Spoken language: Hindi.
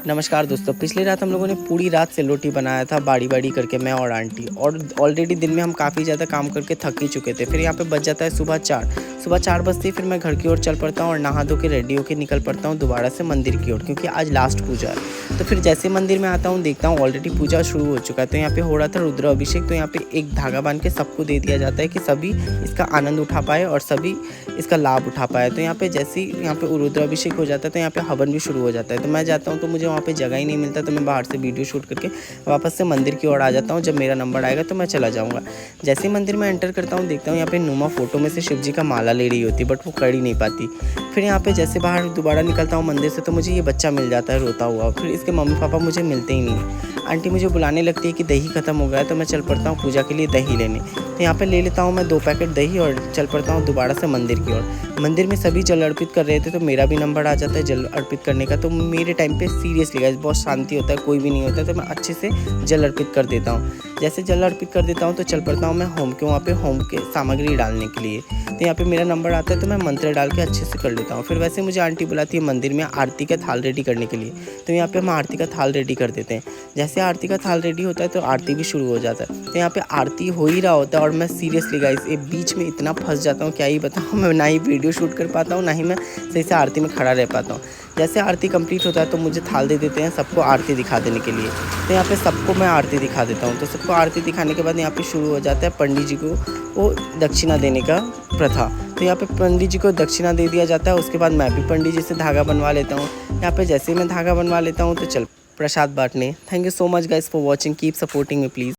नमस्कार दोस्तों, पिछली रात हम लोगों ने पूरी रात से रोटी बनाया था बाड़ी-बाड़ी करके, मैं और आंटी। और ऑलरेडी दिन में हम काफ़ी ज़्यादा काम करके थक ही चुके थे। फिर यहाँ पे बज जाता है सुबह 4 बजते ही फिर मैं घर की ओर चल पड़ता हूँ और नहा धो के रेडी होके निकल पड़ता हूँ दोबारा से मंदिर की ओर, क्योंकि आज लास्ट पूजा है। तो फिर जैसे मंदिर में आता हूँ, देखता हूँ ऑलरेडी पूजा शुरू हो चुका है। तो यहाँ पे हो रहा था रुद्र अभिषेक। तो यहाँ पे एक धागा बांध के सबको दे दिया जाता है कि सभी इसका आनंद उठा पाए और सभी इसका लाभ उठा पाए। तो यहाँ पे जैसे ही यहाँ पे रुद्र अभिषेक हो जाता है तो यहाँ पे हवन भी शुरू हो जाता है। तो मैं जाता हूँ तो मुझे वहाँ पे जगह ही नहीं मिलता, तो मैं बाहर से वीडियो शूट करके वापस से मंदिर की ओर आ जाता हूँ। जब मेरा नंबर आएगा तो मैं चला जाऊँगा। जैसे ही मंदिर में एंटर करता हूँ, देखता हूँ यहाँ पे नुमा फ़ोटो में से शिव जी का माला ले रही होती, बट वो कर ही नहीं पाती। फिर यहाँ पे जैसे बाहर दोबारा निकलता हूँ मंदिर से, तो मुझे ये बच्चा मिल जाता है रोता हुआ। फिर इसके मम्मी पापा मुझे मिलते ही नहीं। आंटी मुझे बुलाने लगती है कि दही ख़त्म हो गया है, तो मैं चल पड़ता हूँ पूजा के लिए दही लेने। तो यहाँ पे ले लेता हूँ मैं 2 पैकेट दही और चल पड़ता हूँ दोबारा से मंदिर की ओर। मंदिर में सभी जल अर्पित कर रहे थे, तो मेरा भी नंबर आ जाता है जल अर्पित करने का। तो मेरे टाइम पे सीरियसली गाइस बहुत शांति होता है, कोई भी नहीं होता है, तो मैं अच्छे से जल अर्पित कर देता हूँ। जैसे जल अर्पित कर देता हूँ तो चल पड़ता हूँ मैं होम के वहाँ पे होम के सामग्री डालने के लिए। तो यहाँ पे मेरा नंबर आता है तो मैं मंत्र डाल के अच्छे से कर लेता हूँ। फिर वैसे मुझे आंटी बुलाती है मंदिर में आरती का थाल रेडी करने के लिए। तो यहाँ पे हम आरती का थाल रेडी कर देते हैं। जैसे आरती का थाल रेडी होता है तो आरती भी शुरू हो जाता है। तो यहाँ पे आरती हो ही रहा होता है और मैं सीरियसली गाइस ये बीच में इतना फंस जाता हूँ, क्या ही बताऊँ। मैं ना ही वीडियो शूट कर पाता हूँ, ना ही मैं सही से आरती में खड़ा रह पाता हूँ। जैसे आरती कंप्लीट होता है तो मुझे थाल दे देते हैं सबको आरती दिखा देने के लिए। तो यहाँ पे सबको मैं आरती दिखा देता हूँ। तो सबको आरती दिखाने के बाद यहाँ पे शुरू हो जाता है पंडित जी को वो दक्षिणा देने का प्रथा। तो यहाँ पे पंडित जी को दक्षिणा दे दिया जाता है। उसके बाद मैं भी पंडित जी से धागा बनवा लेता हूँ। यहाँ पे जैसे ही मैं धागा बनवा लेता हूँ तो चल प्रसाद बांटने। Thank you so much guys for watching, keep supporting me please.